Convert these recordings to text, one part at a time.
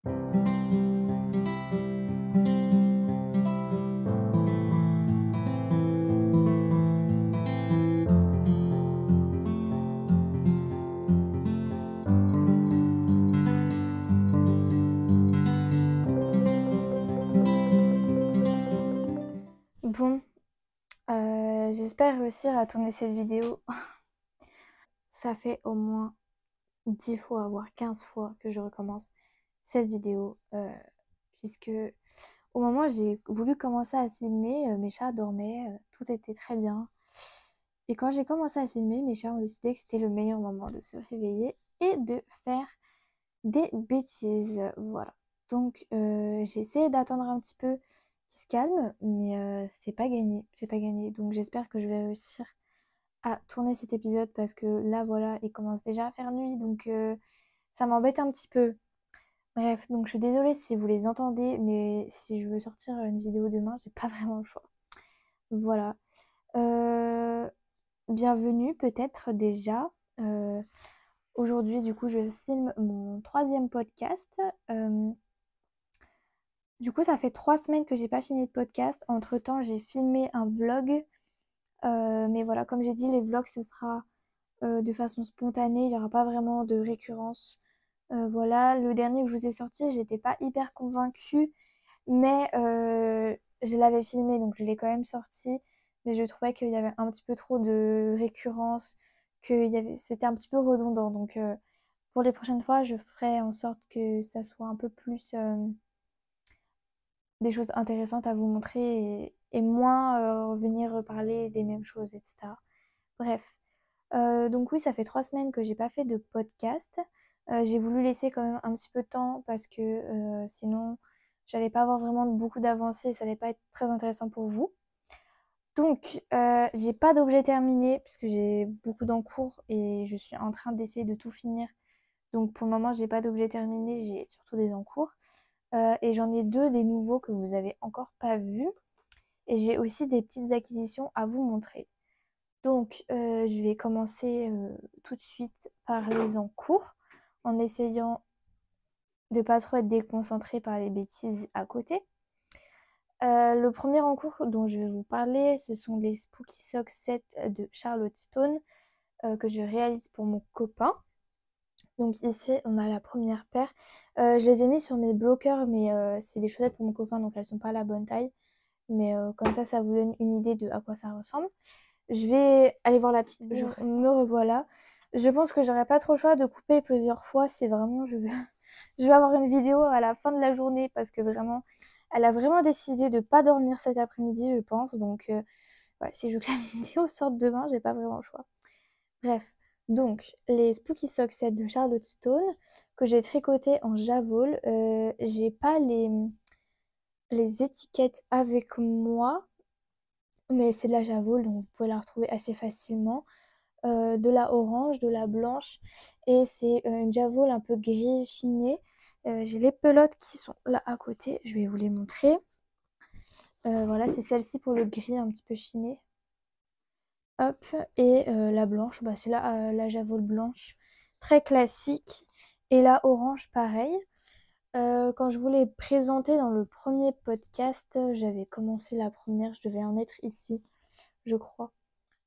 Bon, j'espère réussir à tourner cette vidéo. Ça fait au moins 10 fois, voire 15 fois que je recommence cette vidéo, puisque au moment où j'ai voulu commencer à filmer, mes chats dormaient, tout était très bien. Et quand j'ai commencé à filmer, mes chats ont décidé que c'était le meilleur moment de se réveiller et de faire des bêtises. Voilà. Donc j'ai essayé d'attendre un petit peu qu'ils se calment, mais c'est pas gagné, c'est pas gagné. Donc j'espère que je vais réussir à tourner cet épisode parce que là voilà, il commence déjà à faire nuit, donc ça m'embête un petit peu. Bref, donc je suis désolée si vous les entendez, mais si je veux sortir une vidéo demain, j'ai pas vraiment le choix. Voilà. Euh, Bienvenue peut-être déjà. Euh, Aujourd'hui, du coup, je filme mon troisième podcast. Du coup, ça fait 3 semaines que j'ai pas fini de podcast. Entre-temps, j'ai filmé un vlog. Mais voilà, comme j'ai dit, les vlogs, ce sera de façon spontanée. Il n'y aura pas vraiment de récurrence. Voilà, le dernier que je vous ai sorti, j'étais pas hyper convaincue. Mais je l'avais filmé, donc je l'ai quand même sorti. Mais je trouvais qu'il y avait un petit peu trop de récurrence, c'était un petit peu redondant. Donc pour les prochaines fois, je ferai en sorte que ça soit un peu plus des choses intéressantes à vous montrer et moins venir parler des mêmes choses, etc. Bref. Donc oui, ça fait 3 semaines que j'ai pas fait de podcast. J'ai voulu laisser quand même un petit peu de temps parce que sinon j'allais pas avoir vraiment beaucoup d'avancées, ça allait pas être très intéressant pour vous. Donc j'ai pas d'objet terminé puisque j'ai beaucoup d'encours et je suis en train d'essayer de tout finir. Donc pour le moment j'ai pas d'objet terminé, j'ai surtout des encours. Et j'en ai deux des nouveaux que vous avez encore pas vus. Et j'ai aussi des petites acquisitions à vous montrer. Donc, je vais commencer tout de suite par les encours, en essayant de pas trop être déconcentrée par les bêtises à côté. Le premier encours dont je vais vous parler, ce sont les Spooky Socks 7 de Charlotte Stone que je réalise pour mon copain. Donc ici, on a la première paire. Je les ai mis sur mes bloqueurs, mais c'est des chaussettes pour mon copain, donc elles sont pas à la bonne taille. Mais comme ça vous donne une idée de à quoi ça ressemble. Je vais aller voir la petite. Me revoilà. Je pense que j'aurai pas trop le choix de couper plusieurs fois si vraiment je veux. Je vais avoir une vidéo à la fin de la journée parce que vraiment, elle a vraiment décidé de pas dormir cet après-midi, je pense. Donc, ouais, si je veux que la vidéo sorte demain, j'ai pas vraiment le choix. Bref, donc les Spooky Socks set de Charlotte Stone que j'ai tricoté en javol. J'ai pas les étiquettes avec moi, mais c'est de la javol, donc vous pouvez la retrouver assez facilement. De la orange, de la blanche, et c'est une javol un peu gris chiné. J'ai les pelotes qui sont là à côté, je vais vous les montrer. Voilà, c'est celle-ci pour le gris un petit peu chiné. Hop, et la blanche, bah, c'est la javol blanche, très classique. Et la orange, pareil. Quand je vous l'ai présentée dans le premier podcast, j'avais commencé la première, je devais en être ici, je crois.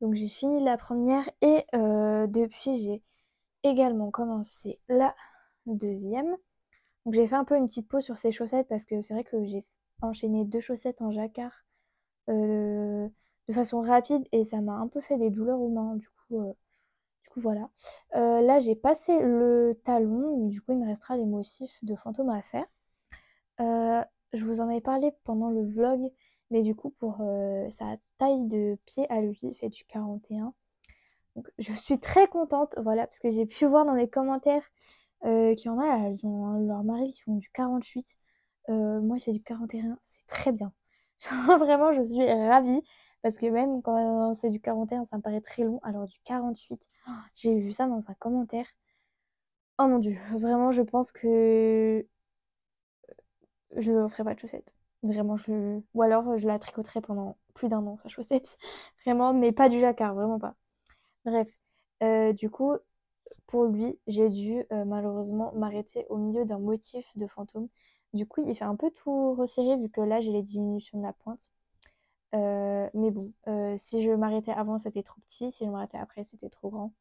Donc j'ai fini la première et depuis j'ai également commencé la deuxième. Donc j'ai fait un peu une petite pause sur ces chaussettes parce que c'est vrai que j'ai enchaîné 2 chaussettes en jacquard euh, de façon rapide et ça m'a un peu fait des douleurs aux mains. Du coup voilà. Là j'ai passé le talon, du coup il me restera les motifs de fantôme à faire. Euh, je vous en avais parlé pendant le vlog, mais du coup pour sa taille de pied à lui, il fait du 41. Donc, je suis très contente, voilà, parce que j'ai pu voir dans les commentaires qu'il y en a, elles ont leur mari qui font du 48. Moi, il fait du 41, c'est très bien. Vraiment, je suis ravie, parce que même quand c'est du 41, ça me paraît très long. Alors, du 48, oh, j'ai vu ça dans un commentaire. Oh mon dieu, vraiment, je pense que je ne ferai pas de chaussettes. Vraiment, ou alors je la tricoterai pendant plus d'1 an, sa chaussette. Vraiment, mais pas du jacquard, vraiment pas. Bref, du coup, pour lui, j'ai dû malheureusement m'arrêter au milieu d'un motif de fantôme. Du coup, il fait un peu tout resserré vu que là, j'ai les diminutions de la pointe. Mais bon, si je m'arrêtais avant, c'était trop petit. Si je m'arrêtais après, c'était trop grand.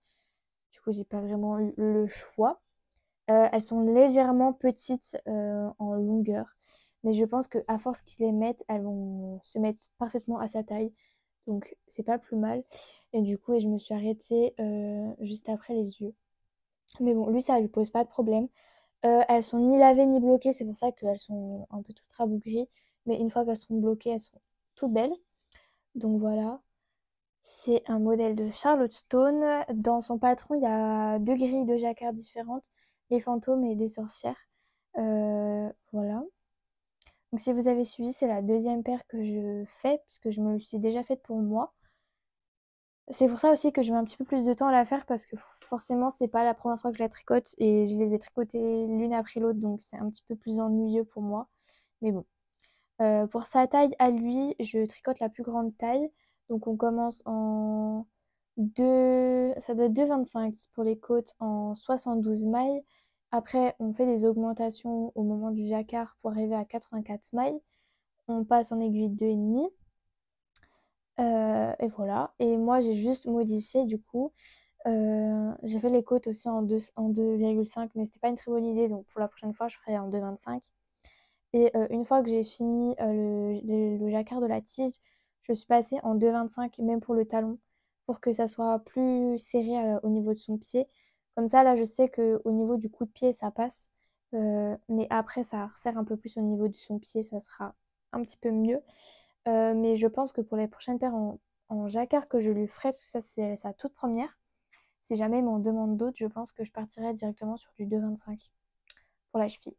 Du coup, j'ai pas vraiment eu le choix. Elles sont légèrement petites en longueur. Mais je pense qu'à force qu'ils les mettent, elles vont se mettre parfaitement à sa taille. Donc, c'est pas plus mal. Et du coup, je me suis arrêtée juste après les yeux. Mais bon, lui, ça lui pose pas de problème. Elles sont ni lavées ni bloquées, c'est pour ça qu'elles sont un peu toutes rabougries. Mais une fois qu'elles seront bloquées, elles sont toutes belles. Donc voilà. C'est un modèle de Charlotte Stone. Dans son patron, il y a deux grilles de jacquard différentes, les fantômes et des sorcières. Voilà. Donc si vous avez suivi, c'est la deuxième paire que je fais, puisque je me le suis déjà faite pour moi. C'est pour ça aussi que je mets un petit peu plus de temps à la faire, parce que forcément, c'est pas la première fois que je la tricote, et je les ai tricotées l'une après l'autre, donc c'est un petit peu plus ennuyeux pour moi. Mais bon. Pour sa taille à lui, je tricote la plus grande taille. Donc on commence en 2, ça doit être 2,25 pour les côtes en 72 mailles. Après, on fait des augmentations au moment du jacquard pour arriver à 84 mailles. On passe en aiguille 2,5. Et voilà. Et moi, j'ai juste modifié du coup. J'ai fait les côtes aussi en 2,5, mais c'était pas une très bonne idée. Donc pour la prochaine fois, je ferai en 2,25. Et une fois que j'ai fini le jacquard de la tige, je suis passée en 2,25 même pour le talon, pour que ça soit plus serré au niveau de son pied. Comme ça, là, je sais qu'au niveau du coup de pied, ça passe. Mais après, ça resserre un peu plus au niveau de son pied, ça sera un petit peu mieux. Mais je pense que pour les prochaines paires en jacquard que je lui ferai, tout ça, c'est sa toute première. Si jamais il m'en demande d'autres, je pense que je partirai directement sur du 2,25 pour la cheville.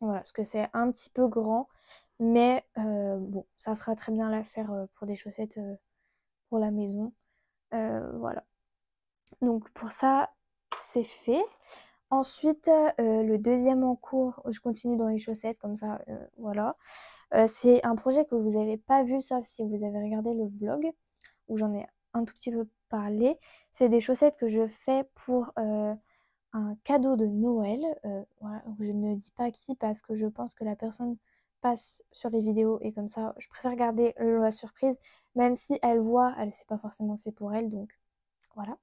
Voilà, parce que c'est un petit peu grand, mais bon, ça fera très bien l'affaire pour des chaussettes pour la maison. Voilà. Donc pour ça, c'est fait. Ensuite, le deuxième en cours, je continue dans les chaussettes, comme ça, voilà. C'est un projet que vous n'avez pas vu, sauf si vous avez regardé le vlog, où j'en ai un tout petit peu parlé. C'est des chaussettes que je fais pour un cadeau de Noël. Voilà. Donc je ne dis pas qui parce que je pense que la personne passe sur les vidéos et comme ça, je préfère garder la surprise, même si elle voit, elle sait pas forcément que c'est pour elle, donc voilà.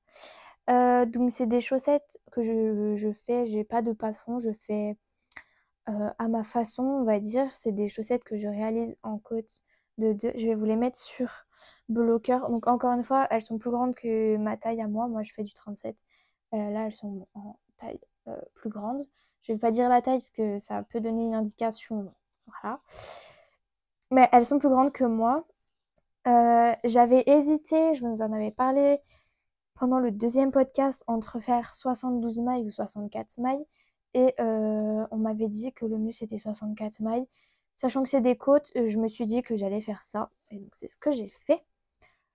Donc c'est des chaussettes que je fais, j'ai pas de patron, je fais à ma façon, on va dire. C'est des chaussettes que je réalise en côte de 2. Je vais vous les mettre sur bloqueur. Donc encore une fois, elles sont plus grandes que ma taille à moi. Moi, je fais du 37. Là, elles sont en taille plus grande. Je vais pas dire la taille parce que ça peut donner une indication. Voilà. Mais elles sont plus grandes que moi. J'avais hésité, je vous en avais parlé pendant le deuxième podcast, entre faire 72 mailles ou 64 mailles. Et on m'avait dit que le mieux c'était 64 mailles. Sachant que c'est des côtes, je me suis dit que j'allais faire ça. Et donc c'est ce que j'ai fait.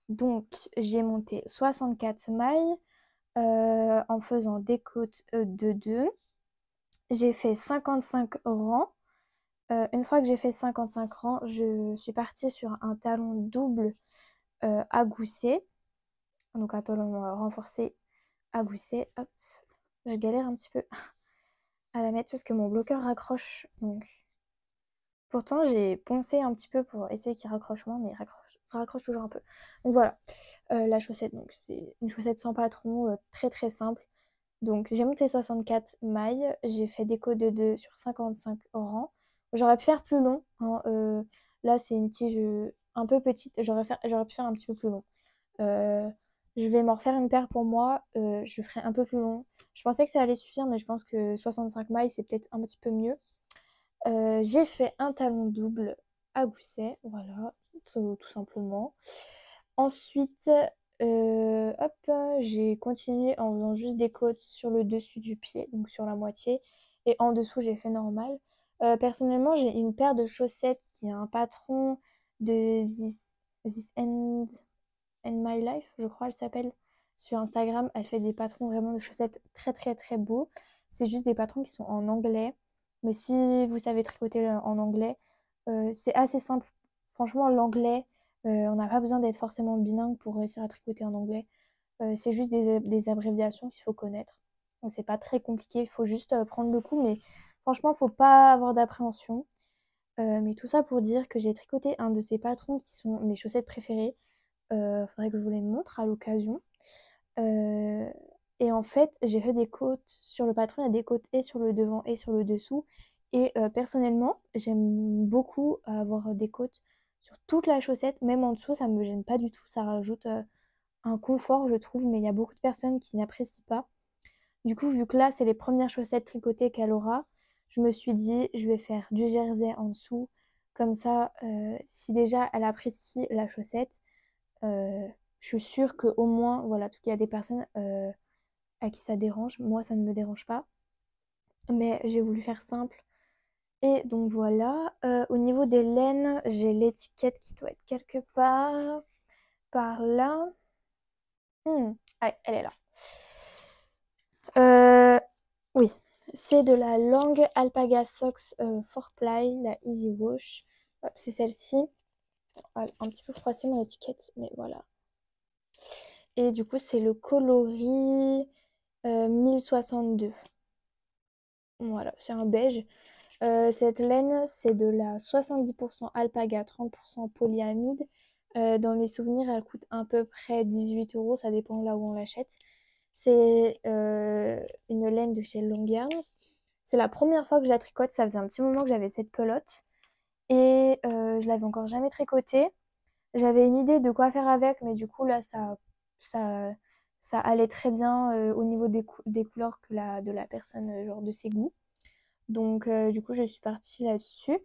Donc j'ai monté 64 mailles en faisant des côtes de 2. J'ai fait 55 rangs. Une fois que j'ai fait 55 rangs, je suis partie sur un talon double à gousset. Donc un talon renforcé à gousset. Hop. Je galère un petit peu à la mettre parce que mon bloqueur raccroche. Donc pourtant j'ai poncé un petit peu pour essayer qu'il raccroche moins, mais il raccroche toujours un peu. Donc voilà, la chaussette, donc c'est une chaussette sans patron, très très simple. Donc j'ai monté 64 mailles, j'ai fait des côtes de 2 sur 55 rangs. J'aurais pu faire plus long, hein, là c'est une tige un peu petite, j'aurais pu faire un petit peu plus long. Euh, je vais m'en refaire une paire pour moi, je ferai un peu plus long. Je pensais que ça allait suffire, mais je pense que 65 mailles c'est peut-être un petit peu mieux. J'ai fait un talon double à gousset, voilà, tout simplement. Ensuite, hop, j'ai continué en faisant juste des côtes sur le dessus du pied, donc sur la moitié, et en dessous j'ai fait normal. Personnellement, j'ai une paire de chaussettes qui a un patron de This End My Life, je crois elle s'appelle. Sur Instagram, elle fait des patrons vraiment de chaussettes très très très beaux. C'est juste des patrons qui sont en anglais. Mais si vous savez tricoter en anglais, c'est assez simple. Franchement, l'anglais, on n'a pas besoin d'être forcément bilingue pour réussir à tricoter en anglais. C'est juste des abréviations qu'il faut connaître. Donc c'est pas très compliqué, il faut juste prendre le coup, mais franchement, faut pas avoir d'appréhension. Mais tout ça pour dire que j'ai tricoté un de ces patrons qui sont mes chaussettes préférées. Faudrait que je vous les montre à l'occasion. Euh, et en fait, j'ai fait des côtes sur le patron, il y a des côtes et sur le devant et sur le dessous. Et personnellement, j'aime beaucoup avoir des côtes sur toute la chaussette, même en dessous, ça me gêne pas du tout. Ça rajoute un confort, je trouve, mais il y a beaucoup de personnes qui n'apprécient pas. Du coup, vu que là, c'est les premières chaussettes tricotées qu'elle aura, je me suis dit, je vais faire du jersey en dessous. Comme ça, si déjà elle apprécie la chaussette, euh, je suis sûre qu'au moins, voilà, parce qu'il y a des personnes à qui ça dérange. Moi, ça ne me dérange pas. Mais j'ai voulu faire simple. Et donc voilà. Au niveau des laines, j'ai l'étiquette qui doit être quelque part par là. Ah, elle est là. Oui, c'est de la Lange Alpaga Socks 4ply, la Easy Wash. Hop, c'est celle-ci. Un petit peu froissée mon étiquette, mais voilà. Et du coup, c'est le coloris 1062. Voilà, c'est un beige. Cette laine, c'est de la 70% alpaga, 30% polyamide. Dans mes souvenirs, elle coûte à peu près 18 euros, ça dépend là où on l'achète. C'est une laine de chez Longarms. C'est la première fois que je la tricote, ça faisait un petit moment que j'avais cette pelote. Et je l'avais encore jamais tricotée. J'avais une idée de quoi faire avec, mais du coup là, ça, ça allait très bien au niveau des couleurs de la personne, genre de ses goûts. Donc du coup je suis partie là-dessus.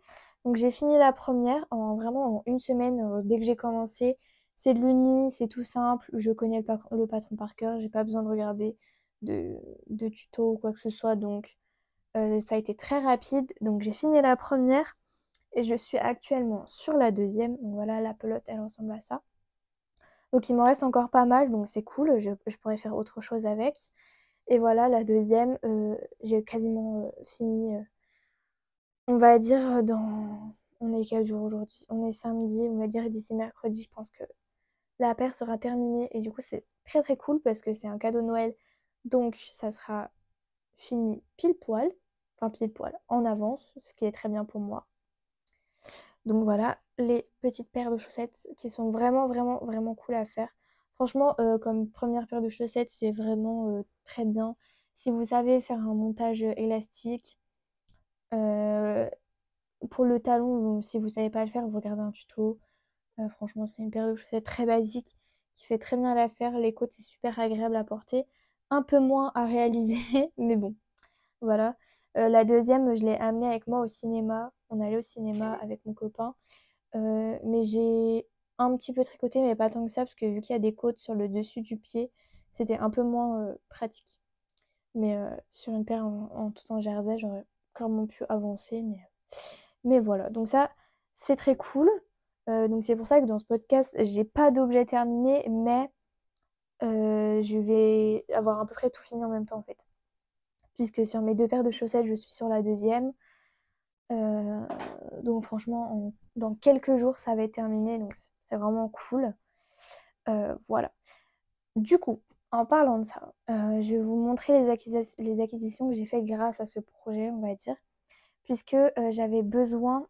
Donc j'ai fini la première en vraiment en une semaine dès que j'ai commencé. C'est de l'uni, c'est tout simple, je connais le patron par cœur, j'ai pas besoin de regarder de tuto ou quoi que ce soit. Donc ça a été très rapide. Donc j'ai fini la première et je suis actuellement sur la deuxième. Donc voilà, la pelote elle ressemble à ça. Donc il m'en reste encore pas mal, donc c'est cool, je pourrais faire autre chose avec. Et voilà, la deuxième, j'ai quasiment fini. On va dire On est quel jour aujourd'hui? On est samedi, on va dire d'ici mercredi, je pense que la paire sera terminée. Et du coup, c'est très très cool parce que c'est un cadeau de Noël. Donc, ça sera fini pile poil. Enfin, pile poil en avance, ce qui est très bien pour moi. Donc voilà, les petites paires de chaussettes qui sont vraiment vraiment vraiment cool à faire. Franchement, comme première paire de chaussettes, c'est vraiment très bien. Si vous savez faire un montage élastique, euh, pour le talon, si vous savez pas le faire, vous regardez un tuto. Franchement, c'est une paire de chaussettes très basique qui fait très bien l'affaire. Les côtes, c'est super agréable à porter. Un peu moins à réaliser, mais bon, voilà. La deuxième, je l'ai amenée avec moi au cinéma. On allait au cinéma avec mon copain. Mais j'ai un petit peu tricoté, mais pas tant que ça, parce que vu qu'il y a des côtes sur le dessus du pied, c'était un peu moins pratique. Mais sur une paire tout en jersey, j'aurais clairement pu avancer, mais voilà, donc ça, c'est très cool. Donc c'est pour ça que dans ce podcast, j'ai pas d'objet terminé, mais je vais avoir à peu près tout fini en même temps en fait. Puisque sur mes deux paires de chaussettes, je suis sur la deuxième. Euh, donc franchement, dans quelques jours, ça va être terminé, donc c'est vraiment cool. Voilà. Du coup, en parlant de ça, je vais vous montrer les acquisitions que j'ai faites grâce à ce projet, on va dire. Puisque j'avais besoin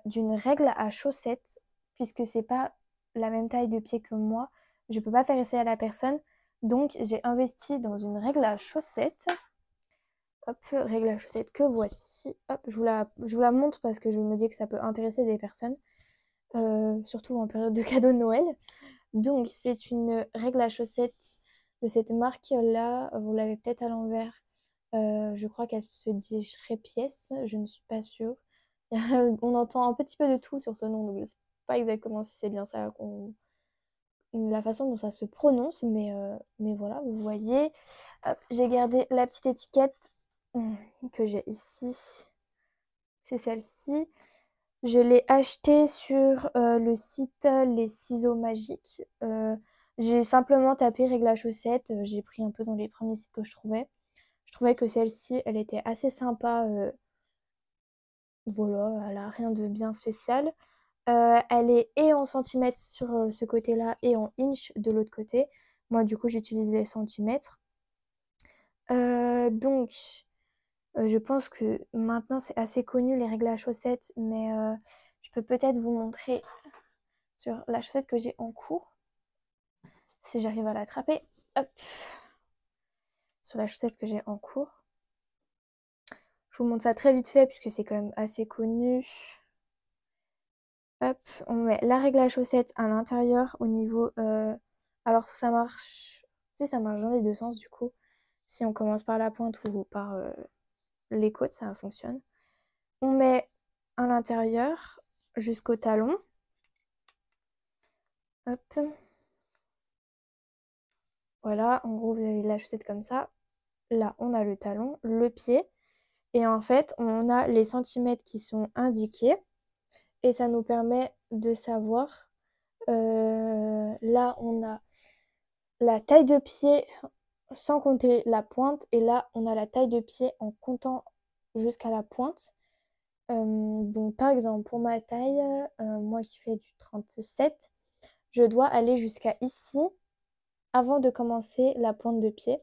d'une règle à chaussettes, puisque c'est pas la même taille de pied que moi. Je peux pas faire essayer à la personne. Donc j'ai investi dans une règle à chaussettes. Hop, règle à chaussettes que voici. Hop, je vous la montre parce que je me dis que ça peut intéresser des personnes, surtout en période de cadeau de Noël. Donc c'est une règle à chaussettes de cette marque-là. Vous l'avez peut-être à l'envers. Je crois qu'elle se dit Shrepies, je ne suis pas sûre. On entend un petit peu de tout sur ce nom, donc je ne sais pas exactement si c'est bien ça la façon dont ça se prononce, mais voilà, vous voyez. Hop, j'ai gardé la petite étiquette que j'ai ici. C'est celle-ci. Je l'ai achetée sur le site Les Ciseaux Magiques. J'ai simplement tapé règle à chaussettes. J'ai pris un peu dans les premiers sites que je trouvais. Je trouvais que celle-ci, elle était assez sympa. Voilà, elle a rien de bien spécial. Elle est et en centimètres sur ce côté-là et en inch de l'autre côté. Moi, du coup, j'utilise les centimètres. Donc, je pense que maintenant c'est assez connu les règles à chaussettes, mais je peux peut-être vous montrer sur la chaussette que j'ai en cours, si j'arrive à l'attraper. Hop, sur la chaussette que j'ai en cours. Je vous montre ça très vite fait puisque c'est quand même assez connu. Hop, on met la règle à chaussettes à l'intérieur au niveau... alors ça marche... Si ça marche dans les deux sens du coup. Si on commence par la pointe ou par les côtes, ça fonctionne. On met à l'intérieur jusqu'au talon. Hop. Voilà, en gros vous avez la chaussette comme ça. Là on a le talon, le pied. Et en fait on a les centimètres qui sont indiqués. Et ça nous permet de savoir... là on a la taille de pied sans compter la pointe. Et là, on a la taille de pied en comptant jusqu'à la pointe. Donc, par exemple, pour ma taille, moi qui fais du 37, je dois aller jusqu'à ici avant de commencer la pointe de pied.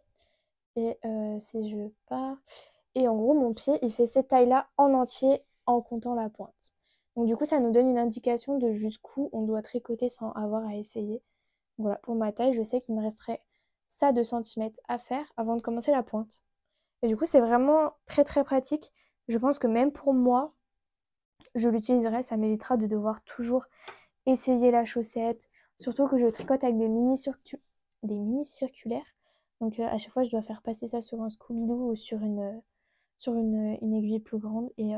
Et si je pars... Et en gros, mon pied, il fait cette taille-là en entier en comptant la pointe. Donc, du coup, ça nous donne une indication de jusqu'où on doit tricoter sans avoir à essayer. Voilà, pour ma taille, je sais qu'il me resterait ça 2 centimètres à faire avant de commencer la pointe. Et du coup, c'est vraiment très très pratique. Je pense que même pour moi, je l'utiliserai. Ça m'évitera de devoir toujours essayer la chaussette. Surtout que je tricote avec des mini circulaires. Donc à chaque fois, je dois faire passer ça sur un Scooby-Doo ou sur une aiguille plus grande. Et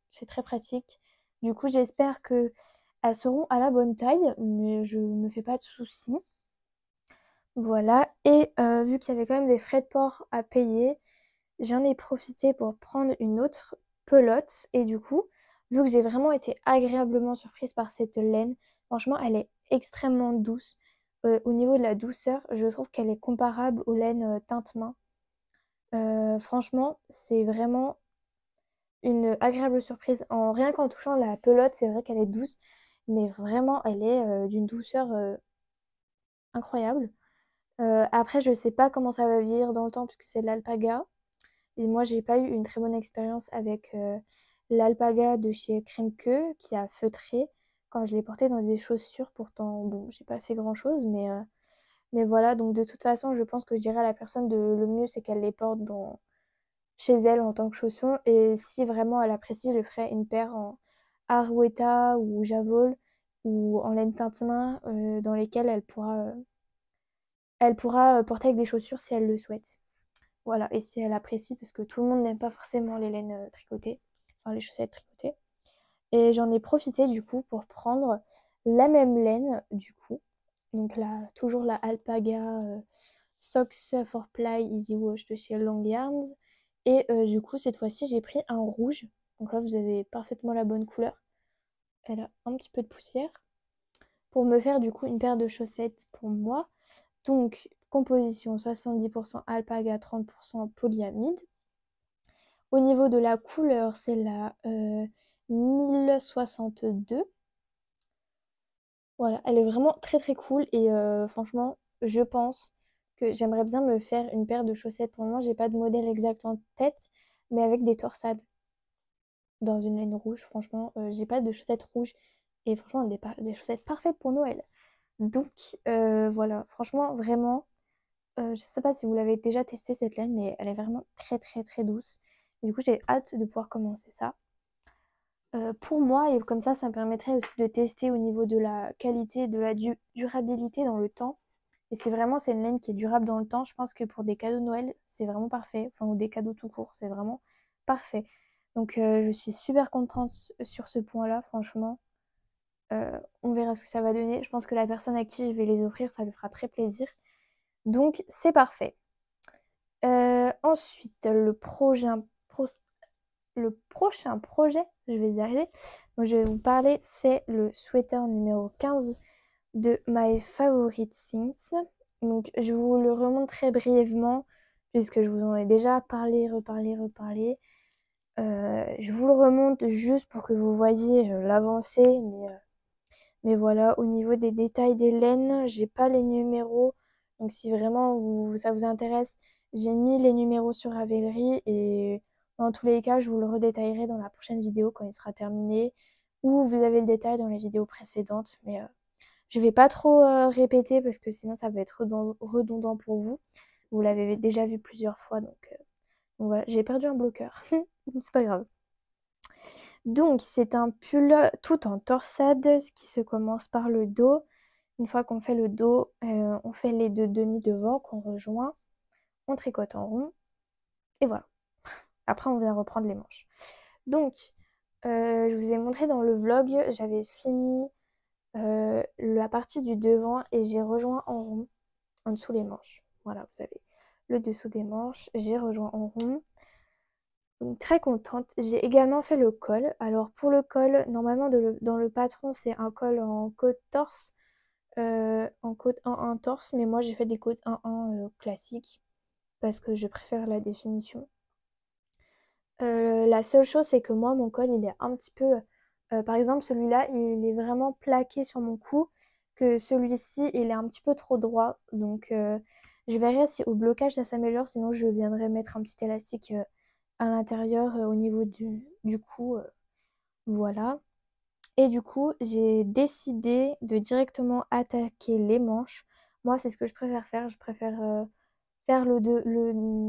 c'est très pratique. Du coup, j'espère que elles seront à la bonne taille, mais je me fais pas de soucis. Voilà, et vu qu'il y avait quand même des frais de port à payer, j'en ai profité pour prendre une autre pelote. Et du coup, vu que j'ai vraiment été agréablement surprise par cette laine, franchement, elle est extrêmement douce. Au niveau de la douceur, je trouve qu'elle est comparable aux laines teinte main. Franchement, c'est vraiment une agréable surprise. Rien qu'en touchant la pelote, c'est vrai qu'elle est douce, mais vraiment, elle est d'une douceur incroyable. Après, je sais pas comment ça va vieillir dans le temps puisque c'est de l'alpaga. Et moi, j'ai pas eu une très bonne expérience avec l'alpaga de chez Kremke qui a feutré quand je l'ai porté dans des chaussures. Pourtant, bon, j'ai pas fait grand-chose, mais voilà. Donc, de toute façon, je pense que je dirais à la personne de le mieux, c'est qu'elle les porte chez elle en tant que chaussons. Et si vraiment elle apprécie, je ferai une paire en Arouetta ou Javol ou en laine teinte main dans lesquelles elle pourra porter avec des chaussures si elle le souhaite. Voilà, et si elle apprécie, parce que tout le monde n'aime pas forcément les laines tricotées, enfin les chaussettes tricotées. Et j'en ai profité du coup pour prendre la même laine du coup. Donc là, toujours la Alpaga Socks for Ply Easy Wash de chez Long Yarns. Et du coup, cette fois-ci, j'ai pris un rouge. Donc là, vous avez parfaitement la bonne couleur. Elle a un petit peu de poussière. Pour me faire du coup une paire de chaussettes pour moi. Donc, composition 70% alpaga, 30% polyamide. Au niveau de la couleur, c'est la 1062. Voilà, elle est vraiment très très cool et franchement, je pense que j'aimerais bien me faire une paire de chaussettes. Pour le moment, j'ai pas de modèle exact en tête, mais avec des torsades dans une laine rouge. Franchement, j'ai pas de chaussettes rouges et franchement, des chaussettes parfaites pour Noël. Donc voilà, franchement, vraiment. Je sais pas si vous l'avez déjà testé cette laine, mais elle est vraiment très très très douce. Du coup, j'ai hâte de pouvoir commencer ça. Pour moi, et comme ça me permettrait aussi de tester au niveau de la qualité, de la durabilité dans le temps. Et si vraiment c'est une laine qui est durable dans le temps, je pense que pour des cadeaux de Noël, c'est vraiment parfait. Enfin, ou des cadeaux tout court, c'est vraiment parfait. Donc, je suis super contente sur ce point-là, franchement. On verra ce que ça va donner. Je pense que la personne à qui je vais les offrir, ça lui fera très plaisir. Donc, c'est parfait. Ensuite, le prochain projet, je vais y arriver. Donc, je vais vous parler, c'est le sweater numéro 15 de My Favorite Things. Donc, je vous le remonte très brièvement, puisque je vous en ai déjà parlé, reparlé. Je vous le remonte juste pour que vous voyez l'avancée, mais voilà, au niveau des détails des laines, j'ai pas les numéros. Donc, si vraiment ça vous intéresse, J'ai mis les numéros sur Ravelry et dans tous les cas, je vous le redétaillerai dans la prochaine vidéo quand il sera terminé ou vous avez le détail dans les vidéos précédentes. Mais je vais pas trop répéter parce que sinon ça va être redondant pour vous. Vous l'avez déjà vu plusieurs fois donc voilà, j'ai perdu un bloqueur. C'est pas grave. Donc c'est un pull tout en torsade, ce qui se commence par le dos. Une fois qu'on fait le dos, on fait les deux demi devant qu'on rejoint, on tricote en rond et voilà. Après on vient reprendre les manches. Donc je vous ai montré dans le vlog, j'avais fini la partie du devant et j'ai rejoint en rond en dessous les manches. Voilà, vous avez le dessous des manches, j'ai rejoint en rond. Donc très contente. J'ai également fait le col. Alors pour le col, normalement dans le patron c'est un col en côte torse, en côte 1-1 torse, mais moi j'ai fait des côtes 1-1 classiques parce que je préfère la définition. La seule chose c'est que moi mon col il est un petit peu, par exemple celui-là il est vraiment plaqué sur mon cou, que celui-ci il est un petit peu trop droit. Donc je verrai si au blocage ça s'améliore, sinon je viendrai mettre un petit élastique à l'intérieur au niveau du cou. Voilà. Et du coup, j'ai décidé de directement attaquer les manches. Moi, c'est ce que je préfère faire. Je préfère faire le dos, le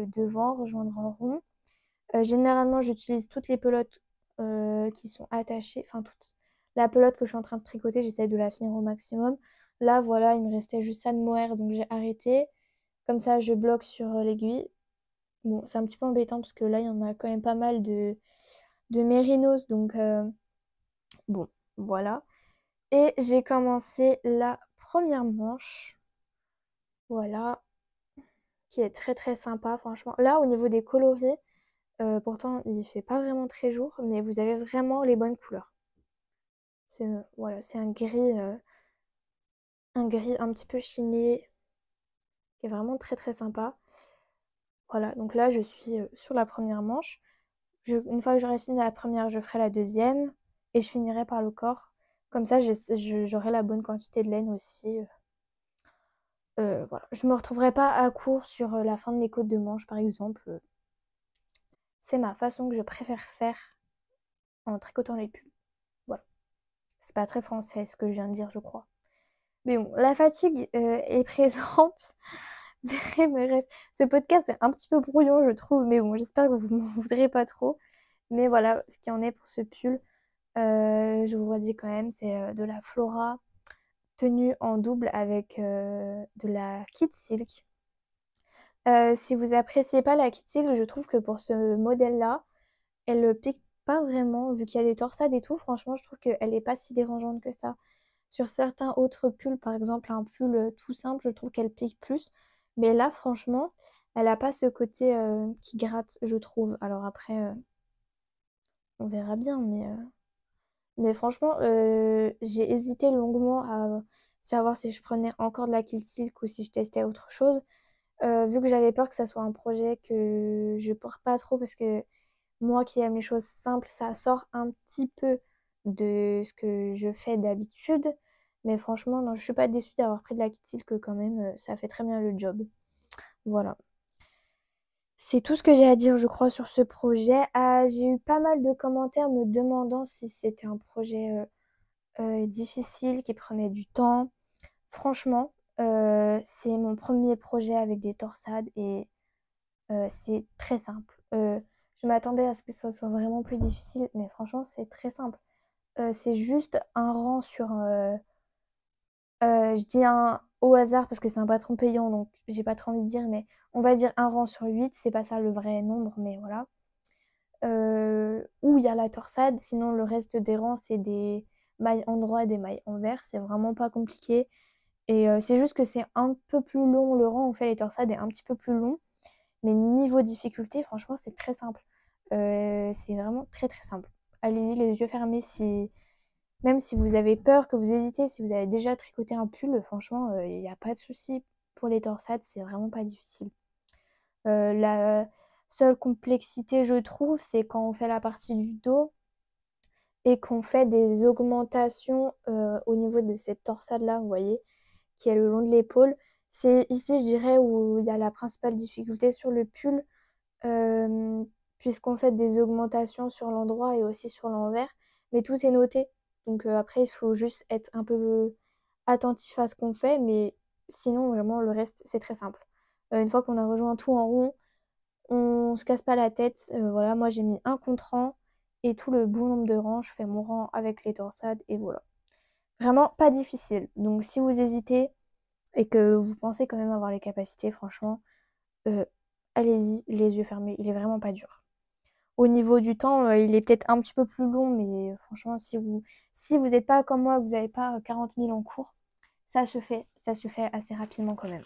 devant, rejoindre en rond. Généralement, j'utilise toutes les pelotes qui sont attachées. Enfin, toute la pelote que je suis en train de tricoter, j'essaie de la finir au maximum. Là, voilà, il me restait juste ça de mohair, donc j'ai arrêté. Comme ça, je bloque sur l'aiguille. Bon, c'est un petit peu embêtant parce que là, il y en a quand même pas mal de mérinos, donc bon, voilà. Et j'ai commencé la première manche, voilà, qui est très très sympa, franchement. Là, au niveau des coloris, pourtant, il fait pas vraiment très jour, mais vous avez vraiment les bonnes couleurs. C'est voilà, c'est un gris un petit peu chiné, qui est vraiment très très sympa. Voilà, donc là, je suis sur la première manche. Une fois que j'aurai fini la première, je ferai la deuxième et je finirai par le corps. Comme ça, j'aurai la bonne quantité de laine aussi. Voilà. Je me retrouverai pas à court sur la fin de mes côtes de manche, par exemple. C'est ma façon que je préfère faire en tricotant les pulls. Voilà. C'est pas très français ce que je viens de dire, je crois. Mais bon, la fatigue est présente. Bref, ce podcast est un petit peu brouillon, je trouve. Mais bon, j'espère que vous m'en voudrez pas trop. Mais voilà ce qu'il en est pour ce pull. Je vous redis quand même, c'est de la Flora tenue en double avec de la Kid Silk. Si vous appréciez pas la Kid Silk, je trouve que pour ce modèle-là, elle pique pas vraiment, vu qu'il y a des torsades et tout. Franchement, je trouve qu'elle est pas si dérangeante que ça. Sur certains autres pulls, par exemple un pull tout simple, je trouve qu'elle pique plus. Mais là, franchement, elle a pas ce côté qui gratte, je trouve. Alors après, on verra bien, mais franchement, j'ai hésité longuement à savoir si je prenais encore de la Kill Silk ou si je testais autre chose. Vu que j'avais peur que ça soit un projet que je porte pas trop parce que moi qui aime les choses simples, ça sort un petit peu de ce que je fais d'habitude. Mais franchement, non, je suis pas déçue d'avoir pris de la Kill Silk quand même, ça fait très bien le job. Voilà. C'est tout ce que j'ai à dire, je crois, sur ce projet. Ah, j'ai eu pas mal de commentaires me demandant si c'était un projet difficile, qui prenait du temps. Franchement, c'est mon premier projet avec des torsades et c'est très simple. Je m'attendais à ce que ça soit vraiment plus difficile, mais franchement, c'est très simple. C'est juste un rang sur... je dis un au hasard parce que c'est un patron payant, donc j'ai pas trop envie de dire, mais on va dire un rang sur 8, c'est pas ça le vrai nombre, mais voilà. Où il y a la torsade, sinon le reste des rangs, c'est des mailles endroit et des mailles envers, c'est vraiment pas compliqué. Et c'est juste que c'est un peu plus long, le rang où on fait les torsades est un petit peu plus long, mais niveau difficulté, franchement, c'est très simple. C'est vraiment très très simple. Allez-y les yeux fermés si... Même si vous avez peur, que vous hésitez, si vous avez déjà tricoté un pull, franchement, il n'y a pas de souci pour les torsades, c'est vraiment pas difficile. La seule complexité, je trouve, c'est quand on fait la partie du dos et qu'on fait des augmentations au niveau de cette torsade-là, vous voyez, qui est le long de l'épaule. C'est ici, je dirais, où il y a la principale difficulté sur le pull, euh, puisqu'on fait des augmentations sur l'endroit et aussi sur l'envers, mais tout est noté. Donc après, il faut juste être un peu attentif à ce qu'on fait, mais sinon, vraiment, le reste, c'est très simple. Une fois qu'on a rejoint tout en rond, on se casse pas la tête. Voilà, moi, j'ai mis un contre-rang et tout le bon nombre de rangs. Je fais mon rang avec les torsades et voilà. Vraiment pas difficile. Donc si vous hésitez et que vous pensez quand même avoir les capacités, franchement, euh, allez-y, les yeux fermés. Il est vraiment pas dur. Au niveau du temps, il est peut-être un petit peu plus long, mais franchement, si vous n'êtes pas comme moi, vous n'avez pas 40 000 en cours, ça se fait assez rapidement quand même.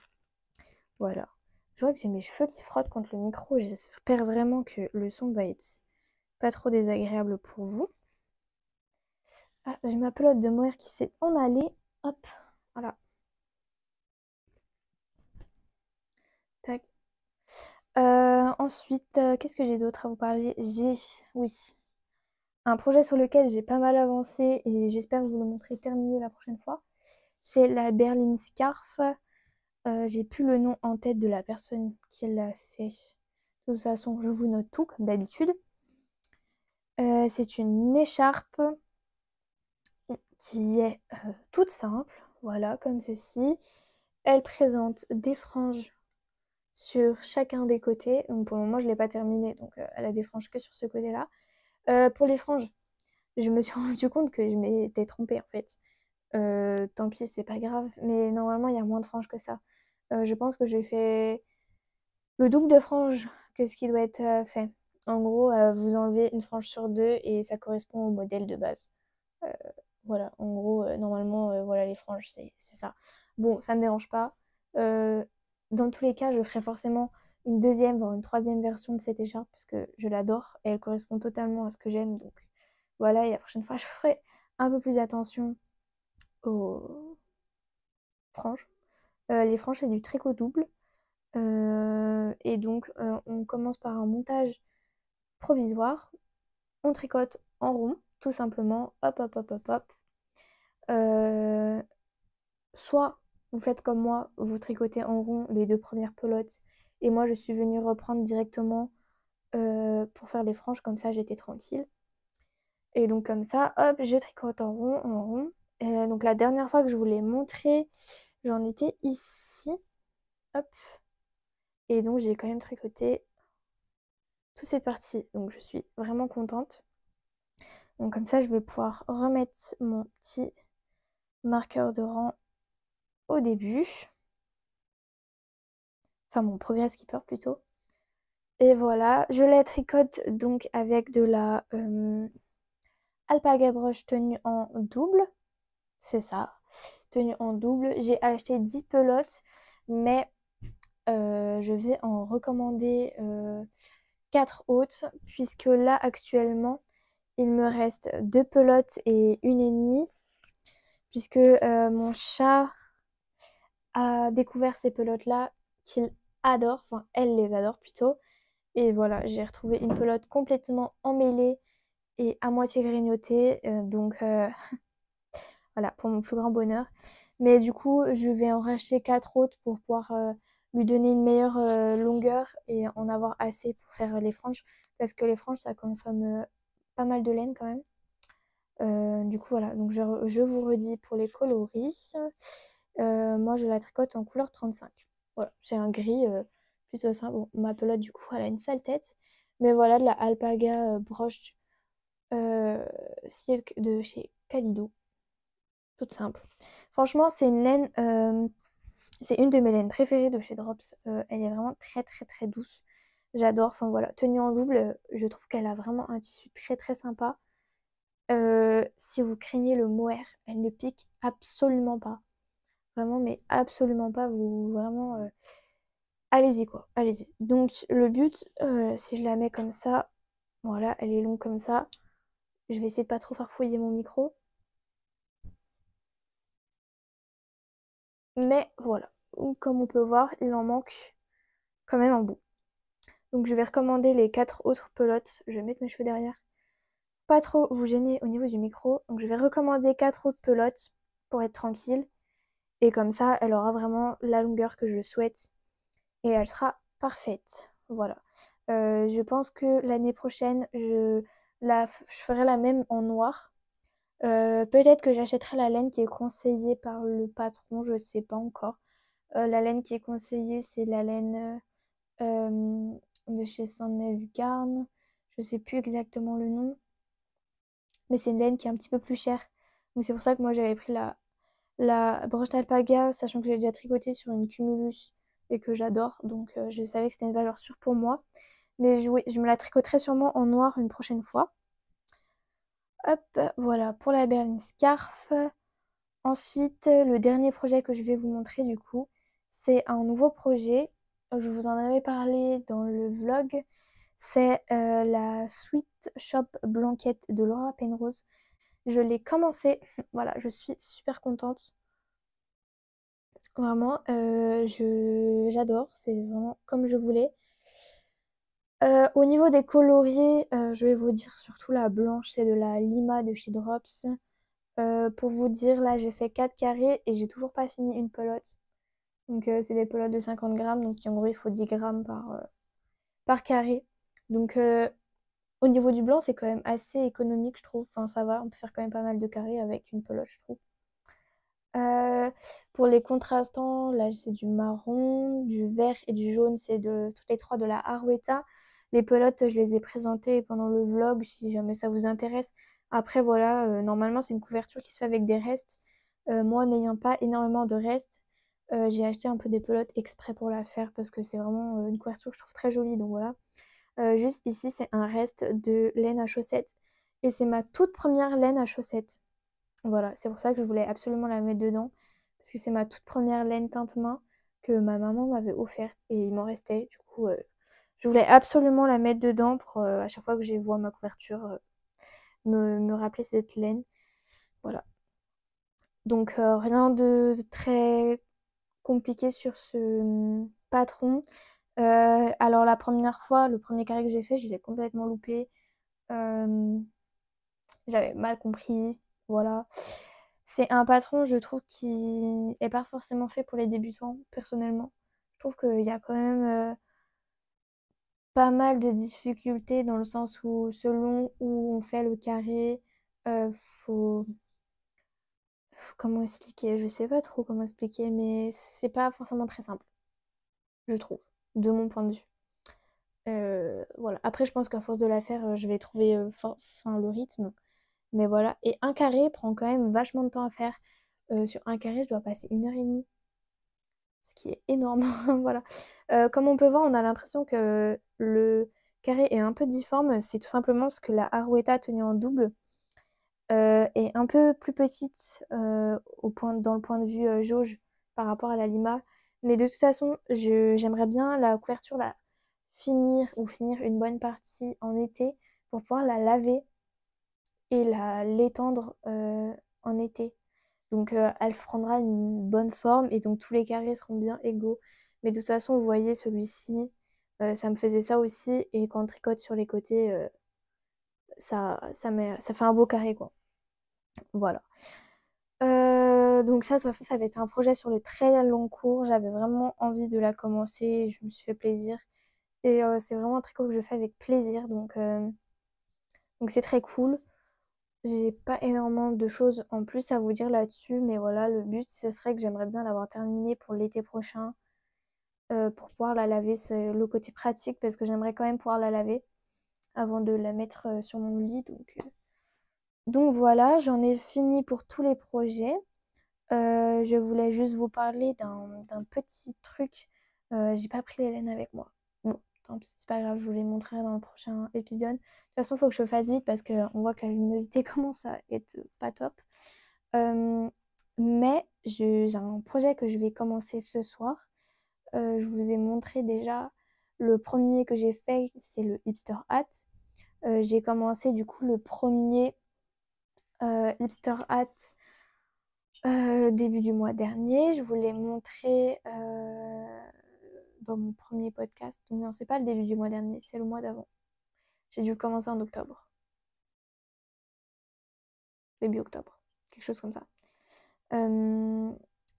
Voilà. Je vois que j'ai mes cheveux qui frottent contre le micro. J'espère vraiment que le son va être pas trop désagréable pour vous. Ah, j'ai ma pelote de mohair qui s'est en allée. Hop, voilà. Tac. Ensuite, qu'est-ce que j'ai d'autre à vous parler? Oui, un projet sur lequel j'ai pas mal avancé et j'espère vous le montrer terminé la prochaine fois. C'est la berline scarf. J'ai plus le nom en tête de la personne qui l'a fait. De toute façon, je vous note tout comme d'habitude. C'est une écharpe qui est toute simple, voilà, comme ceci. Elle présente des franges sur chacun des côtés. Donc pour le moment, je ne l'ai pas terminée, donc elle a des franges que sur ce côté-là. Pour les franges, je me suis rendu compte que je m'étais trompée en fait. Tant pis, c'est pas grave, mais normalement, il y a moins de franges que ça. Je pense que j'ai fait le double de franges que ce qui doit être fait. En gros, vous enlevez une frange sur deux et ça correspond au modèle de base. Euh, voilà, en gros, normalement, voilà, les franges, c'est ça. Bon, ça me dérange pas. Euh, dans tous les cas, je ferai forcément une deuxième, voire une troisième version de cette écharpe parce que je l'adore et elle correspond totalement à ce que j'aime. Donc voilà, et la prochaine fois, je ferai un peu plus attention aux franges. Les franges, c'est du tricot double. Et donc, on commence par un montage provisoire. On tricote en rond, tout simplement. Hop, hop, hop, hop, hop. Euh, Soit vous faites comme moi, vous tricotez en rond les deux premières pelotes. Et moi, je suis venue reprendre directement pour faire les franges. Comme ça, j'étais tranquille. Et donc, comme ça, hop, je tricote en rond, en rond. Donc, la dernière fois que je vous l'ai montré, j'en étais ici. Hop. Et donc, j'ai quand même tricoté toute cette partie. Donc, je suis vraiment contente. Donc, comme ça, je vais pouvoir remettre mon petit marqueur de rang au début. Enfin, mon progress keeper plutôt. Et voilà, je la tricote donc avec de la alpaga brush tenue en double. C'est ça, tenue en double. J'ai acheté 10 pelotes, mais je vais en recommander 4 autres, puisque là actuellement, il me reste 2 pelotes et une et demie, puisque mon chat a découvert ces pelotes-là qu'il adore, enfin elle les adore plutôt. Et voilà, j'ai retrouvé une pelote complètement emmêlée et à moitié grignotée, donc voilà, pour mon plus grand bonheur. Mais du coup, je vais en racheter 4 autres pour pouvoir lui donner une meilleure longueur et en avoir assez pour faire les franges, parce que les franges, ça consomme pas mal de laine quand même. Du coup, voilà, donc je vous redis pour les coloris. Moi, je la tricote en couleur 35. Voilà, c'est un gris plutôt simple. Bon, ma pelote, du coup, elle a une sale tête. Mais voilà, de la alpaga broche silk de chez Calido. Toute simple. Franchement, c'est une laine, c'est une de mes laines préférées de chez Drops. Elle est vraiment très, très, très douce. J'adore. Enfin voilà, tenue en double, je trouve qu'elle a vraiment un tissu très, très sympa. Si vous craignez le mohair, elle ne pique absolument pas. Vraiment, mais absolument pas. Vous vraiment, allez-y quoi, allez-y. Donc le but, si je la mets comme ça, voilà, elle est longue comme ça. Je vais essayer de pas trop farfouiller mon micro. Mais voilà, comme on peut voir, il en manque quand même un bout. Donc je vais recommander les 4 autres pelotes. Je vais mettre mes cheveux derrière. Pas trop vous gêner au niveau du micro. Donc je vais recommander 4 autres pelotes pour être tranquille. Et comme ça, elle aura vraiment la longueur que je souhaite et elle sera parfaite. Voilà. Je pense que l'année prochaine, je ferai la même en noir. Peut-être que j'achèterai la laine qui est conseillée par le patron, je sais pas encore. La laine qui est conseillée, c'est la laine de chez Sandnes Garn. Je sais plus exactement le nom, mais c'est une laine qui est un petit peu plus chère. Donc c'est pour ça que moi j'avais pris la broche d'alpaga, sachant que j'ai déjà tricoté sur une cumulus et que j'adore. Donc je savais que c'était une valeur sûre pour moi. Mais oui, je me la tricoterai sûrement en noir une prochaine fois. Hop, voilà pour la berline scarf. Ensuite, le dernier projet que je vais vous montrer du coup, c'est un nouveau projet. Je vous en avais parlé dans le vlog. C'est la Sweet Shop Blanquette de Laura Penrose. Je l'ai commencé. Voilà, je suis super contente. Vraiment, j'adore. C'est vraiment comme je voulais. Au niveau des coloris, je vais vous dire surtout la blanche, c'est de la Lima de chez Drops. Pour vous dire, là j'ai fait 4 carrés et j'ai toujours pas fini une pelote. Donc c'est des pelotes de 50 grammes, donc en gros il faut 10 grammes par carré. Donc au niveau du blanc c'est quand même assez économique je trouve. Enfin ça va, on peut faire quand même pas mal de carrés avec une pelote je trouve. Euh, pour les contrastants, là c'est du marron, du vert et du jaune, c'est de toutes les trois de la Arouetta. Les pelotes, je les ai présentées pendant le vlog si jamais ça vous intéresse. Après voilà, normalement c'est une couverture qui se fait avec des restes. Moi n'ayant pas énormément de restes, j'ai acheté un peu des pelotes exprès pour la faire parce que c'est vraiment une couverture que je trouve très jolie. Donc voilà. Juste ici c'est un reste de laine à chaussettes et c'est ma toute première laine à chaussettes. Voilà, c'est pour ça que je voulais absolument la mettre dedans. Parce que c'est ma toute première laine teinte main que ma maman m'avait offerte et il m'en restait. Du coup, je voulais absolument la mettre dedans pour à chaque fois que je vois ma couverture, me rappeler cette laine. Voilà. Donc rien de très compliqué sur ce patron. Alors la première fois, le premier carré que j'ai fait, je l'ai complètement loupé. Euh, J'avais mal compris. Voilà. C'est un patron, je trouve, qui est pas forcément fait pour les débutants, personnellement. Je trouve qu'il y a quand même pas mal de difficultés dans le sens où, selon où on fait le carré, faut... Comment expliquer? Je sais pas trop comment expliquer, mais c'est pas forcément très simple, je trouve, de mon point de vue. Voilà. Après, je pense qu'à force de la faire, je vais trouver enfin, le rythme. Mais voilà. Et un carré prend quand même vachement de temps à faire. Sur un carré, je dois passer 1 heure et demie. Ce qui est énorme. Voilà. Comme on peut voir, on a l'impression que le carré est un peu difforme. C'est tout simplement parce que la Arouetta tenue en double est un peu plus petite dans le point de vue jauge par rapport à la Lima. Mais de toute façon, j'aimerais bien la couverture la finir une bonne partie en été pour pouvoir la laver et l'étendre en été. Donc elle prendra une bonne forme et donc tous les carrés seront bien égaux. Mais de toute façon, vous voyez, celui-ci, ça me faisait ça aussi. Et quand on tricote sur les côtés, ça fait un beau carré, quoi. Voilà. Donc ça, de toute façon, ça avait été un projet sur le très long cours. J'avais vraiment envie de la commencer. Je me suis fait plaisir. Et c'est vraiment un tricot que je fais avec plaisir. Donc c'est très cool. J'ai pas énormément de choses en plus à vous dire là-dessus, mais voilà, le but, ce serait que j'aimerais bien l'avoir terminé pour l'été prochain, pour pouvoir la laver. C'est le côté pratique parce que j'aimerais quand même pouvoir la laver avant de la mettre sur mon lit. Donc voilà, j'en ai fini pour tous les projets. Je voulais juste vous parler d'un petit truc. J'ai pas pris les laines avec moi. Bon, tant pis, c'est pas grave, je vous les montrerai dans le prochain épisode. De toute façon, il faut que je fasse vite parce qu'on voit que la luminosité commence à être pas top. Euh, mais j'ai un projet que je vais commencer ce soir. Je vous ai montré déjà le premier que j'ai fait, c'est le hipster hat. J'ai commencé du coup le premier hipster hat début du mois dernier. Je vous l'ai montré dans mon premier podcast. Donc non, c'est pas le début du mois dernier, c'est le mois d'avant. J'ai dû le commencer en octobre. Début octobre. Quelque chose comme ça. Euh,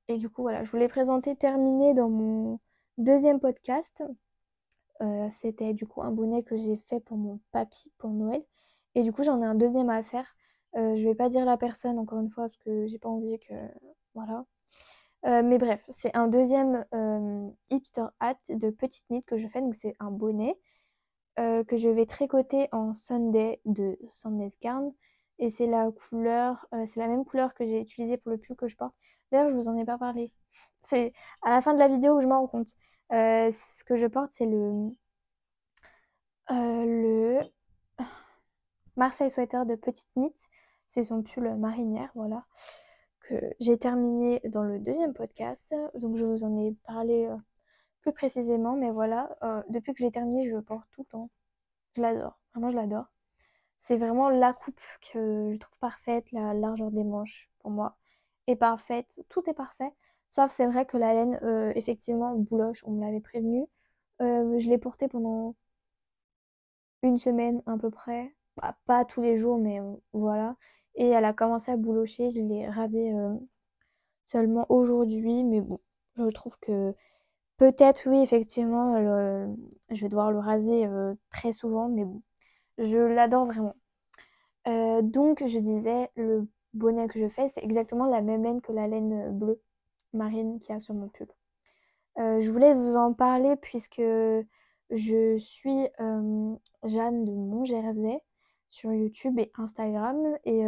Et du coup, voilà, je voulais présenter terminé dans mon deuxième podcast. C'était du coup un bonnet que j'ai fait pour mon papy pour Noël. Et du coup, j'en ai un deuxième à faire. Je vais pas dire la personne encore une fois parce que j'ai pas envie que. Voilà. Mais bref, c'est un deuxième hipster hat de petite knit que je fais. Donc, c'est un bonnet que je vais tricoter en Sunday de Sandnes Garn. Et c'est la couleur, c'est la même couleur que j'ai utilisée pour le pull que je porte. D'ailleurs, je vous en ai pas parlé. C'est à la fin de la vidéo où je m'en rends compte. Ce que je porte, c'est le Marseille Sweater de Petite Knit. C'est son pull marinière, voilà, que j'ai terminé dans le deuxième podcast. Donc je vous en ai parlé plus précisément, mais voilà, depuis que j'ai terminé, je le porte tout le temps. Je l'adore, vraiment je l'adore. C'est vraiment la coupe que je trouve parfaite, la largeur des manches pour moi est parfaite, tout est parfait. Sauf c'est vrai que la laine, effectivement, bouloche, on me l'avait prévenu. Je l'ai portée pendant une semaine à peu près, pas tous les jours, mais voilà. Et elle a commencé à boulocher, je l'ai rasée seulement aujourd'hui, mais bon, je trouve que peut-être oui, effectivement, je vais devoir le raser très souvent, mais bon, je l'adore vraiment. Donc je disais, le bonnet que je fais, c'est exactement la même laine que la laine bleue marine qu'il y a sur mon pull. Je voulais vous en parler puisque je suis Jeanne de Montjersey sur YouTube et Instagram. Et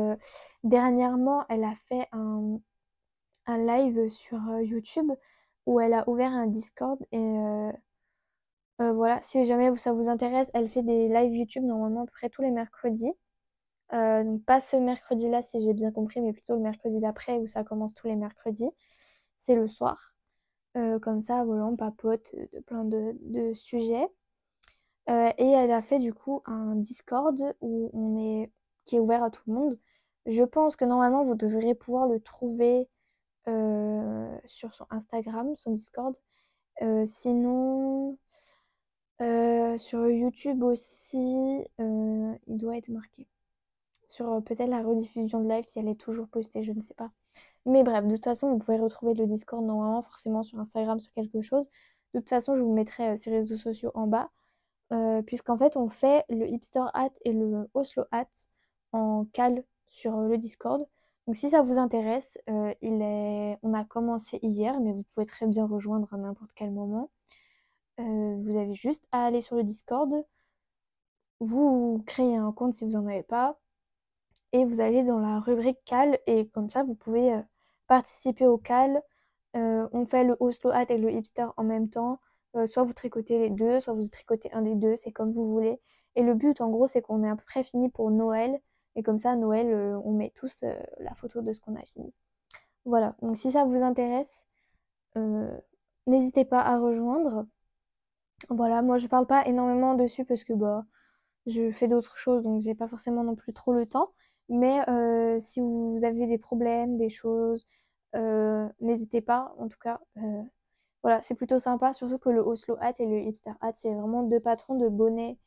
dernièrement, elle a fait un live sur YouTube où elle a ouvert un Discord. Et voilà, si jamais ça vous intéresse, elle fait des lives YouTube normalement à peu près tous les mercredis. Donc pas ce mercredi-là si j'ai bien compris, mais plutôt le mercredi d'après où ça commence tous les mercredis. C'est le soir. Comme ça, voilà, on papote de plein de sujets. Et elle a fait du coup un Discord qui est ouvert à tout le monde. Je pense que normalement vous devrez pouvoir le trouver sur son Instagram, son Discord. Sinon, sur YouTube aussi, il doit être marqué. Sur peut-être la rediffusion de live si elle est toujours postée, je ne sais pas. Mais bref, de toute façon, vous pouvez retrouver le Discord normalement, forcément sur Instagram, sur quelque chose. De toute façon, je vous mettrai ces réseaux sociaux en bas. Puisqu'en fait, on fait le hipster hat et le Oslo hat en cale sur le Discord. Donc si ça vous intéresse, on a commencé hier, mais vous pouvez très bien rejoindre à n'importe quel moment. Vous avez juste à aller sur le Discord, vous créez un compte si vous n'en avez pas, et vous allez dans la rubrique cale, et comme ça, vous pouvez participer au cale. On fait le Oslo hat et le hipster en même temps. Soit vous tricotez les deux, soit vous tricotez un des deux, c'est comme vous voulez. Et le but, en gros, c'est qu'on est à peu près fini pour Noël. Et comme ça, à Noël, on met tous la photo de ce qu'on a fini. Voilà, donc si ça vous intéresse, euh, n'hésitez pas à rejoindre. Voilà, moi je parle pas énormément dessus parce que bah, je fais d'autres choses, donc j'ai pas forcément non plus trop le temps. Mais si vous avez des problèmes, des choses, n'hésitez pas. En tout cas, voilà, c'est plutôt sympa, surtout que le Oslo Hat et le Hipster Hat, c'est vraiment deux patrons de bonnets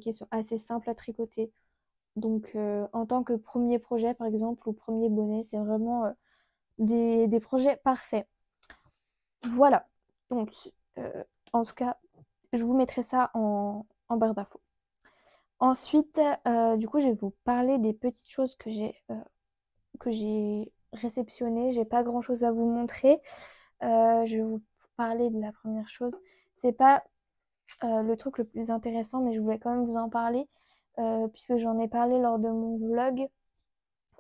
qui sont assez simples à tricoter. Donc, en tant que premier projet, par exemple, ou premier bonnet, c'est vraiment des projets parfaits. Voilà. Donc, euh, en tout cas, je vous mettrai ça en barre d'infos. Ensuite, du coup, je vais vous parler des petites choses que j'ai réceptionnées. J'ai pas grand-chose à vous montrer. Je vais vous parler de la première chose. C'est pas le truc le plus intéressant, mais je voulais quand même vous en parler puisque j'en ai parlé lors de mon vlog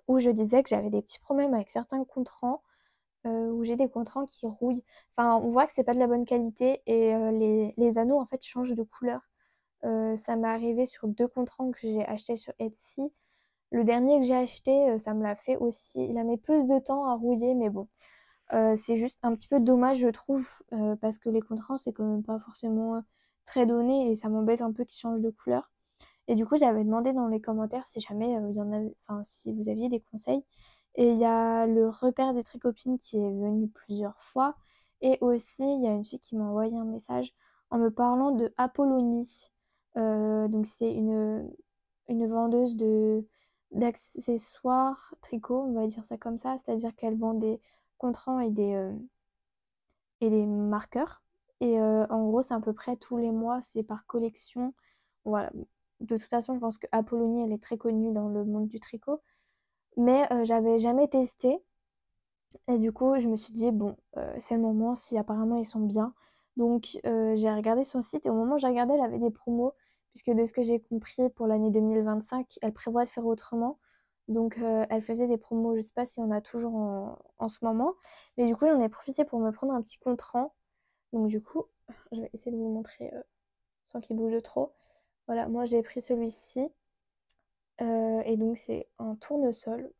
où je disais que j'avais des petits problèmes avec certains contrans, où j'ai des contrans qui rouillent. Enfin, on voit que c'est pas de la bonne qualité et les anneaux en fait changent de couleur. Ça m'est arrivé sur deux contrans que j'ai achetés sur Etsy. Le dernier que j'ai acheté, ça me l'a fait aussi. Il a mis plus de temps à rouiller, mais bon. C'est juste un petit peu dommage, je trouve, parce que les contrans, c'est quand même pas forcément très donné et ça m'embête un peu qu'ils changent de couleur. Et du coup, j'avais demandé dans les commentaires si jamais il y en avait, enfin, si vous aviez des conseils. Et il y a le repère des tricopines qui est venu plusieurs fois. Et aussi, il y a une fille qui m'a envoyé un message en me parlant de Apollonie. Donc, c'est une vendeuse d'accessoires tricot, on va dire ça comme ça. C'est-à-dire qu'elle vend des contrans et des marqueurs. Et en gros, c'est à peu près tous les mois, c'est par collection. Voilà. De toute façon, je pense que Apollonie, elle est très connue dans le monde du tricot. Mais j'avais jamais testé. Et du coup, je me suis dit, bon, c'est le moment, si apparemment ils sont bien. Donc, j'ai regardé son site et au moment où j'ai regardé, elle avait des promos, puisque de ce que j'ai compris, pour l'année 2025, elle prévoit de faire autrement. Donc, elle faisait des promos, je sais pas si on a toujours en ce moment. Mais du coup, j'en ai profité pour me prendre un petit compte rang. Donc, du coup, je vais essayer de vous montrer sans qu'il bouge trop. Voilà, moi j'ai pris celui-ci. Et donc, c'est un tournesol.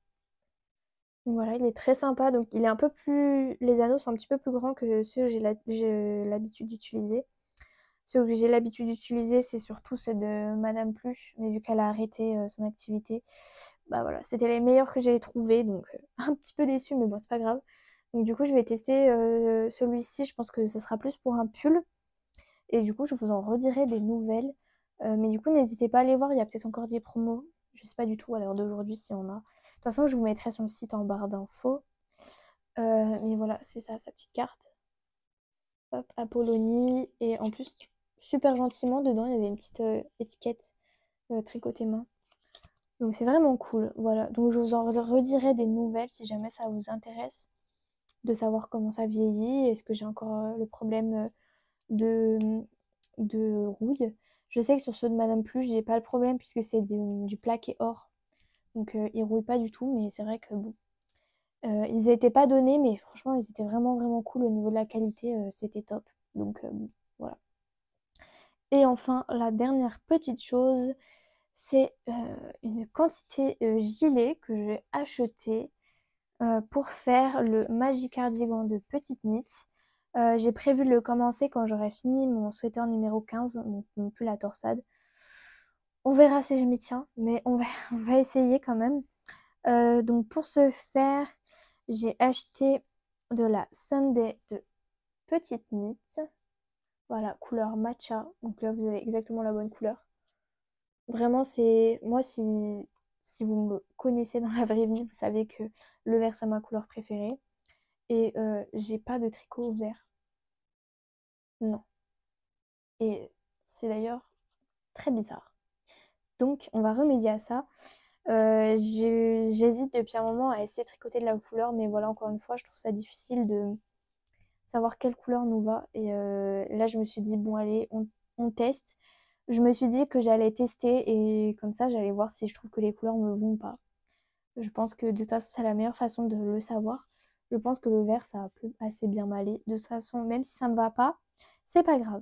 Voilà, il est très sympa. Donc, il est un peu plus. Les anneaux sont un petit peu plus grands que ceux que j'ai l'habitude d'utiliser. Ceux que j'ai l'habitude d'utiliser, c'est surtout ceux de Madame Pluche. Mais vu qu'elle a arrêté son activité, bah voilà, c'était les meilleurs que j'ai trouvés. Donc, un petit peu déçue, mais bon, c'est pas grave. Donc, du coup, je vais tester celui-ci. Je pense que ça sera plus pour un pull. Et du coup, je vous en redirai des nouvelles. Mais du coup, n'hésitez pas à aller voir. Il y a peut-être encore des promos. Je sais pas du tout à l'heure d'aujourd'hui si on a. De toute façon, je vous mettrai son site en barre d'infos. Mais voilà, c'est ça, sa petite carte. Hop, Apollonie. Et en plus, super gentiment, dedans, il y avait une petite étiquette tricotée main. Donc c'est vraiment cool. Voilà. Donc je vous en redirai des nouvelles si jamais ça vous intéresse. De savoir comment ça vieillit. Est-ce que j'ai encore le problème de, de rouille. Je sais que sur ceux de Madame Pluche, j'ai pas le problème puisque c'est du plaqué or. Donc ils rouillent pas du tout, mais c'est vrai que bon. Ils n'étaient pas donnés, mais franchement, ils étaient vraiment vraiment cool au niveau de la qualité, c'était top. Donc bon, voilà. Et enfin, la dernière petite chose, c'est une quantité gilet que j'ai acheté pour faire le Magic Cardigan de Petite Knit. J'ai prévu de le commencer quand j'aurai fini mon sweater numéro 15, mon pull à torsade. On verra si je m'y tiens, mais on va essayer quand même. Donc pour ce faire, j'ai acheté de la Sunday de Petite Knit. Voilà, couleur matcha. Donc là, vous avez exactement la bonne couleur. Vraiment, c'est... Moi, si vous me connaissez dans la vraie vie, vous savez que le vert, c'est ma couleur préférée. Et j'ai pas de tricot vert. Non. Et c'est d'ailleurs très bizarre. Donc, on va remédier à ça. J'hésite depuis un moment à essayer de tricoter de la couleur, mais voilà, encore une fois, je trouve ça difficile de savoir quelle couleur nous va. Et là, je me suis dit, bon, allez, on teste. Je me suis dit que j'allais tester et comme ça, j'allais voir si je trouve que les couleurs me vont pas. Je pense que de toute façon, c'est la meilleure façon de le savoir. Je pense que le vert, ça peut assez bien m'aller. De toute façon, même si ça me va pas, c'est pas grave.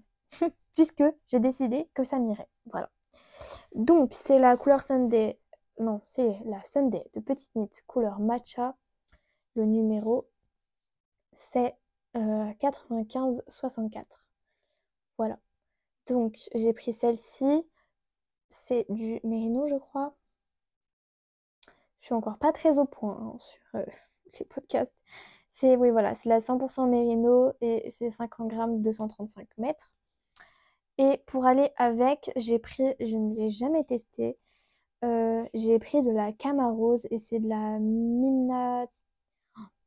Puisque j'ai décidé que ça m'irait. Voilà. Donc, c'est la couleur Sunday. Non, c'est la Sunday de Petite Knit couleur matcha. Le numéro, c'est 95-64. Voilà. Donc, j'ai pris celle-ci. C'est du mérino, je crois. Je suis encore pas très au point hein, sur les podcasts. C'est, oui, voilà, c'est la 100% mérino et c'est 50 grammes, 235 mètres. Et pour aller avec, j'ai pris, je ne l'ai jamais testé, j'ai pris de la Camarose et c'est de la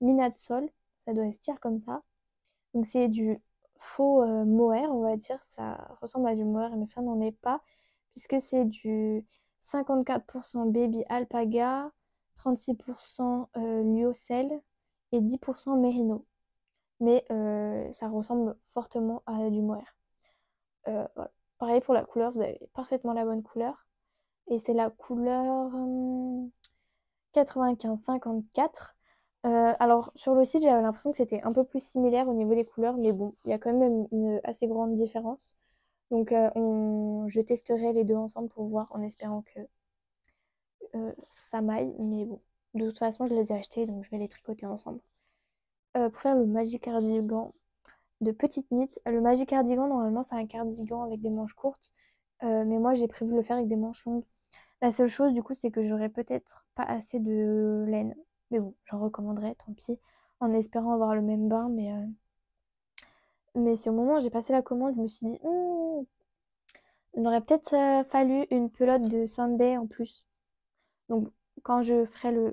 Minatsol. Ça doit se dire comme ça. Donc c'est du faux mohair, on va dire. Ça ressemble à du mohair, mais ça n'en est pas. Puisque c'est du 54% baby alpaga, 36% lyocell et 10% mérino. Mais ça ressemble fortement à du mohair. Voilà. Pareil pour la couleur, vous avez parfaitement la bonne couleur. Et c'est la couleur 95-54. Alors sur le site, j'avais l'impression que c'était un peu plus similaire au niveau des couleurs, mais bon, il y a quand même une assez grande différence. Donc je testerai les deux ensemble pour voir en espérant que ça m'aille. Mais bon, de toute façon, je les ai achetés, donc je vais les tricoter ensemble. Pour faire le Magic Cardigan de Petite Knit. Le Magic Cardigan, normalement, c'est un cardigan avec des manches courtes. Mais moi, j'ai prévu de le faire avec des manches longues. La seule chose, du coup, c'est que j'aurais peut-être pas assez de laine. Mais bon, j'en recommanderais, tant pis. En espérant avoir le même bain. Mais c'est au moment où j'ai passé la commande, je me suis dit, il aurait peut-être fallu une pelote de Sunday en plus. Donc, quand je ferai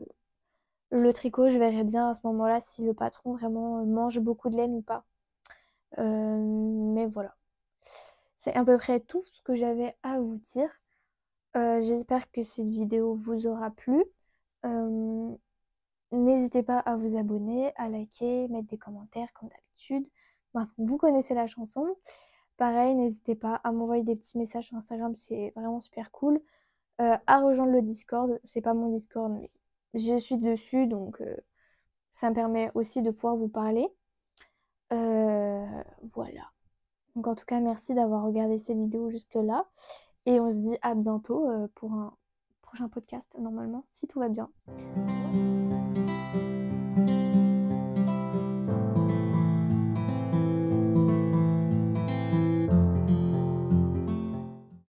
Le tricot, je verrai bien à ce moment-là si le patron vraiment mange beaucoup de laine ou pas. Mais voilà. C'est à peu près tout ce que j'avais à vous dire. J'espère que cette vidéo vous aura plu. Euh, N'hésitez pas à vous abonner, à liker, mettre des commentaires comme d'habitude. Enfin, vous connaissez la chanson. Pareil, n'hésitez pas à m'envoyer des petits messages sur Instagram, c'est vraiment super cool. À rejoindre le Discord, c'est pas mon Discord, mais je suis dessus, donc ça me permet aussi de pouvoir vous parler. Voilà. Donc en tout cas, merci d'avoir regardé cette vidéo jusque-là. Et on se dit à bientôt pour un prochain podcast, normalement, si tout va bien.